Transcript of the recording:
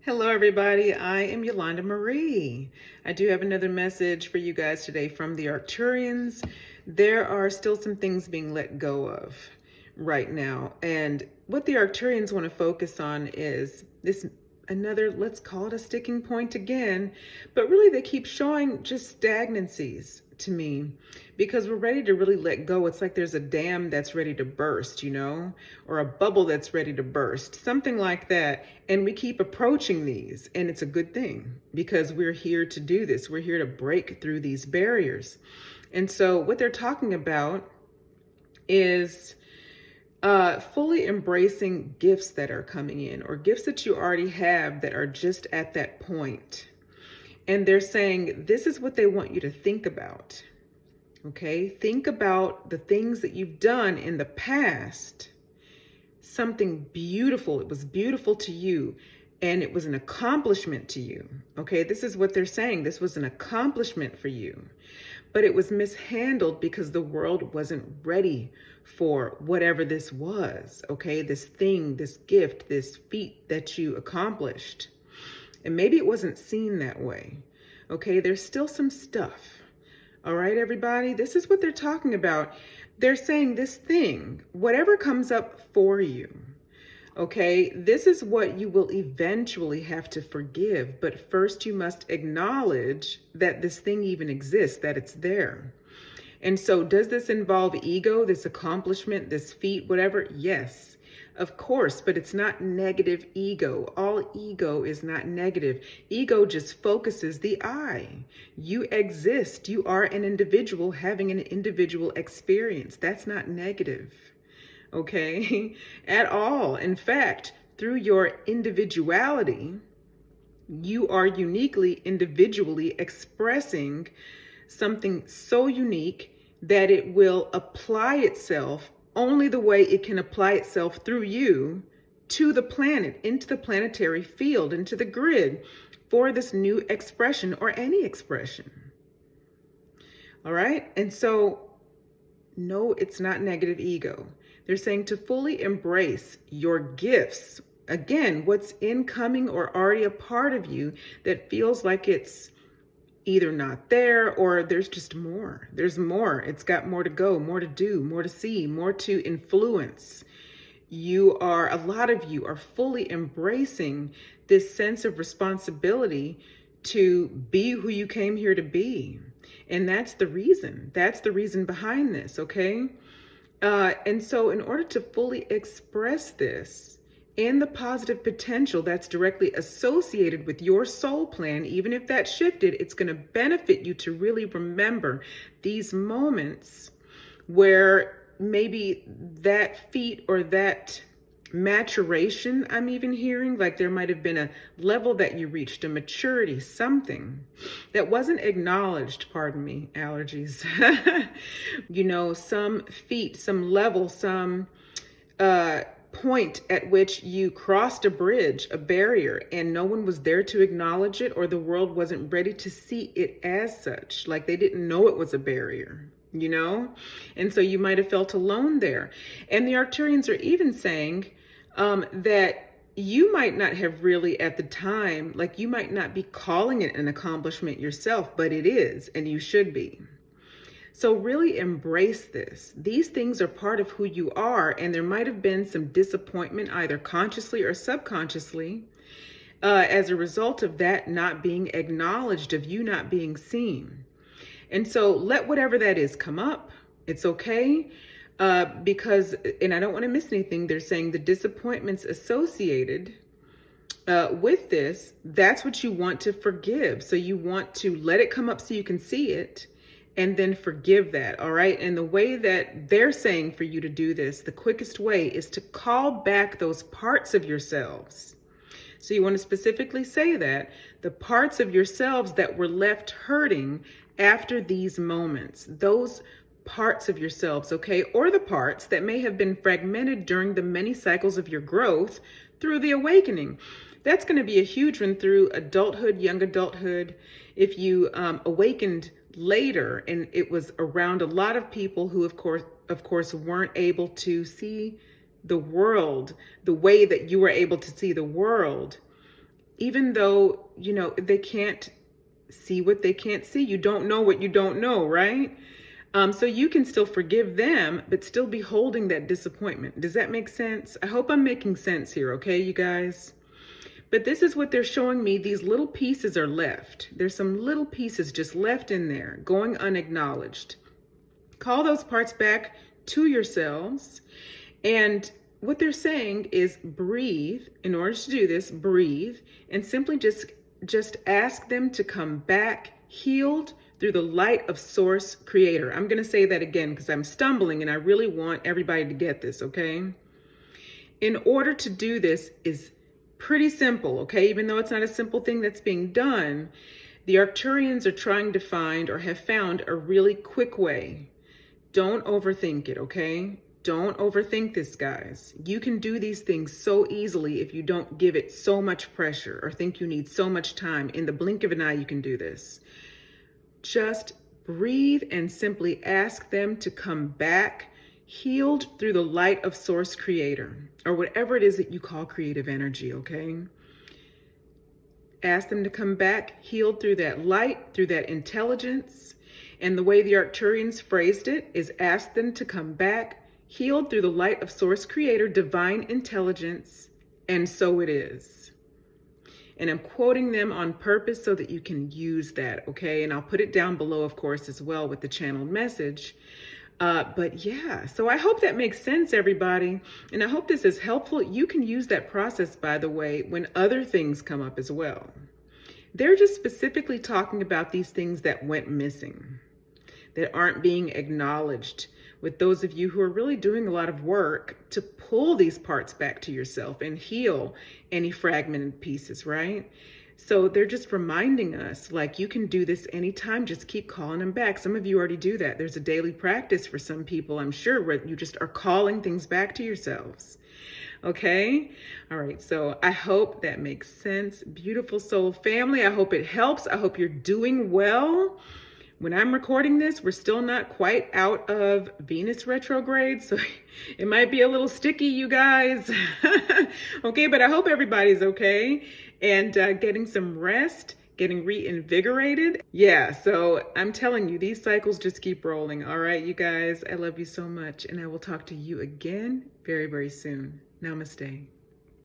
Hello, everybody. I am Yolanda Marie. I do have another message for you guys today from the Arcturians. There are still some things being let go of right now. And what the Arcturians want to focus on is this another, let's call it a sticking point again, but really they keep showing just stagnancies to me because we're ready to really let go. It's like there's a dam that's ready to burst, or a bubble that's ready to burst, something like that. And we keep approaching these, and it's a good thing because we're here to do this. We're here to break through these barriers. And so what they're talking about is fully embracing gifts that are coming in, or gifts that you already have that are just at that point. And they're saying this is what they want you to think about. Okay, think about the things that you've done in the past. Something beautiful. It was beautiful to you, and it was an accomplishment to you. Okay, this is what they're saying. This was an accomplishment for you, but it was mishandled because the world wasn't ready for whatever this was. Okay, this thing, this gift, this feat that you accomplished. And maybe it wasn't seen that way. Okay, there's still some stuff. All right, everybody, this is what they're talking about. They're saying this thing, whatever comes up for you, okay, this is what you will eventually have to forgive. But first you must acknowledge that this thing even exists, that it's there. And so does this involve ego, this accomplishment, this feat, whatever? Yes, of course, but it's not negative ego. All ego is not negative. Ego just focuses the I. You exist. You are an individual having an individual experience. That's not negative, okay, at all. In fact, through your individuality, you are uniquely, individually expressing something so unique that it will apply itself only the way it can apply itself through you to the planet, into the planetary field, into the grid for this new expression or any expression. All right. And so, no, it's not negative ego. They're saying to fully embrace your gifts. Again, what's incoming or already a part of you that feels like it's either not there or there's just more. There's more. It's got more to go, more to do, more to see, more to influence. A lot of you are fully embracing this sense of responsibility to be who you came here to be. And that's the reason. That's the reason behind this, okay? And so in order to fully express this, and the positive potential that's directly associated with your soul plan, even if that shifted, it's going to benefit you to really remember these moments where maybe that feat or that maturation, I'm even hearing, like there might have been a level that you reached, a maturity, something that wasn't acknowledged, pardon me, allergies, some feat, some level, some point at which you crossed a bridge, a barrier, and no one was there to acknowledge it, or the world wasn't ready to see it as such. Like they didn't know it was a barrier, And so you might have felt alone there. And the Arcturians are even saying that you might not have really at the time, like you might not be calling it an accomplishment yourself, but it is, and you should be. So really embrace this. These things are part of who you are, and there might have been some disappointment, either consciously or subconsciously, as a result of that not being acknowledged, of you not being seen. And so let whatever that is come up. It's okay, because, and I don't want to miss anything, they're saying the disappointments associated with this, that's what you want to forgive. So you want to let it come up so you can see it, and then forgive that, all right? And the way that they're saying for you to do this, the quickest way is to call back those parts of yourselves. So you want to specifically say that, the parts of yourselves that were left hurting after these moments, those parts of yourselves, okay? Or the parts that may have been fragmented during the many cycles of your growth through the awakening. That's going to be a huge one through adulthood, young adulthood. If you awakened later, and it was around a lot of people who, of course, weren't able to see the world the way that you were able to see the world even though, they can't see what they can't see. You don't know what you don't know, right? So you can still forgive them, but still be holding that disappointment. Does that make sense? I hope I'm making sense here, okay, you guys? But this is what they're showing me. These little pieces are left. There's some little pieces just left in there, going unacknowledged. Call those parts back to yourselves. And what they're saying is breathe. In order to do this, breathe and simply just ask them to come back healed through the light of Source Creator. I'm going to say that again because I'm stumbling and I really want everybody to get this, okay? In order to do this is pretty simple, okay? Even though it's not a simple thing that's being done, the Arcturians are trying to find or have found a really quick way. Don't overthink it, okay? Don't overthink this, guys. You can do these things so easily if you don't give it so much pressure or think you need so much time. In the blink of an eye, you can do this. Just breathe and simply ask them to come back healed through the light of Source Creator, or whatever it is that you call creative energy, okay? Ask them to come back healed through that light, through that intelligence. And the way the Arcturians phrased it is ask them to come back healed through the light of Source Creator, divine intelligence, and so it is. And I'm quoting them on purpose so that you can use that, okay? And I'll put it down below, of course, as well with the channeled message. But yeah, so I hope that makes sense, everybody. And I hope this is helpful. You can use that process, by the way, when other things come up as well. They're just specifically talking about these things that went missing, that aren't being acknowledged, with those of you who are really doing a lot of work to pull these parts back to yourself and heal any fragmented pieces, right? So they're just reminding us, like, you can do this anytime. Just keep calling them back. Some of you already do that. There's a daily practice for some people, I'm sure, where you just are calling things back to yourselves. Okay? All right. So I hope that makes sense. Beautiful soul family. I hope it helps. I hope you're doing well. When I'm recording this, we're still not quite out of Venus retrograde, so it might be a little sticky, you guys. Okay, but I hope everybody's okay and getting some rest, getting reinvigorated. Yeah, so I'm telling you, these cycles just keep rolling. All right, you guys, I love you so much, and I will talk to you again very, very soon. Namaste.